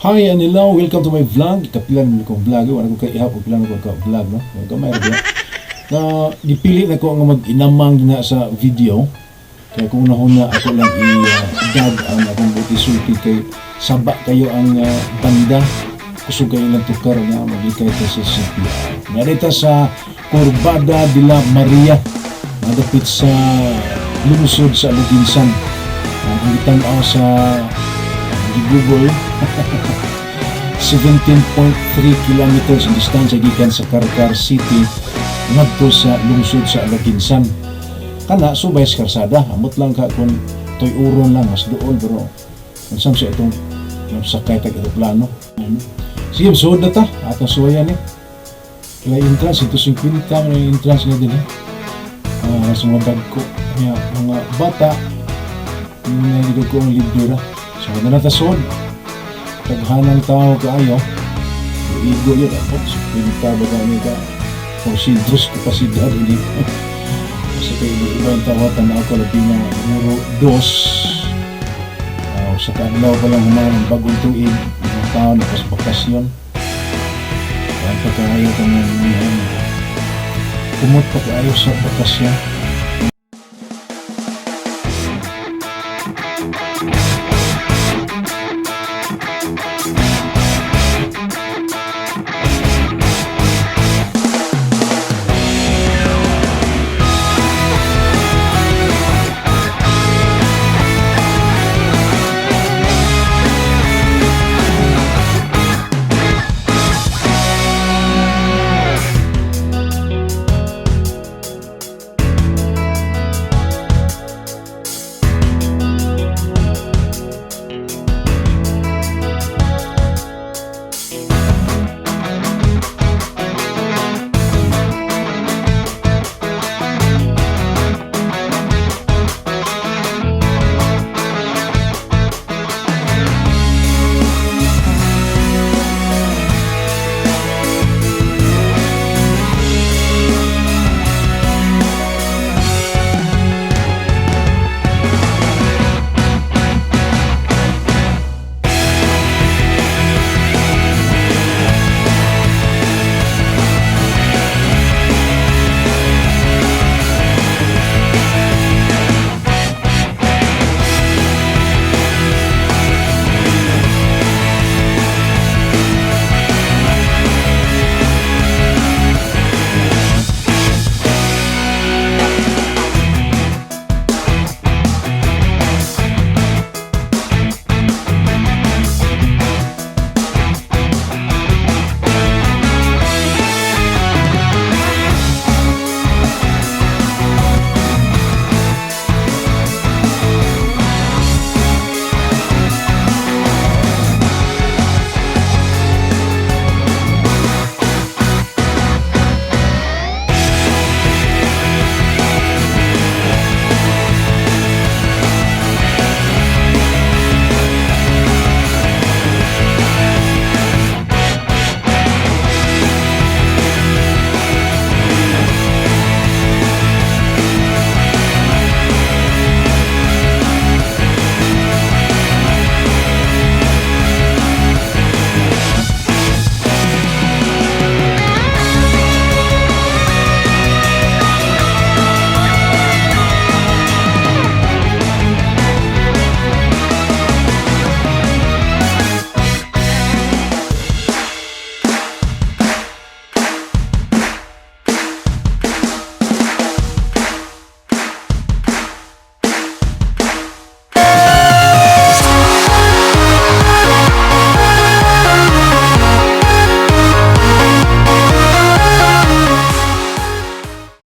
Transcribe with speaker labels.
Speaker 1: Hi Anila, welcome to my vlog. Kapilan ko vlog, wala ko kay ihap kapilan ko vlog no. Gamay ra ba. Na gipili na ko nga mag-inamang na sa video. Kaya kung nahuna ako lang i-dag ang akong buti-sulti kay saba kayo ang banda. Kusog kayo lang tukar na magikay ka sa CPR. Narita sa Corbada de la Maria. Madapit sa lungsod sa Luginsan. Ang itanaw sa Google 17.3 kilometers ang distansya gikan sa Carcar City ngadto sa lungsod sa Luginsan. Kana subay sa karsada, amot lang ka kung toy uron lang mas doon pero unsam sa itong sakay tag eroplano. Sige, suod na ta atong suwayan Kaya entrance ito 50 man yung entrance na din sa mga dagko mga bata mga ko ang libre ra. So, na natasod. Taghanang tao kaayo. Igo yun. So, pinita ba kami ka? Porsidros kapasidad. Kasi kayo iba yung tawatan na ako labi na numero 2. Sa kanlaw pa lang humanang bagong tuig. Mga tao na bakasyon. Kaya pa kaayo kami kumot pa kaayo sa bakasyon.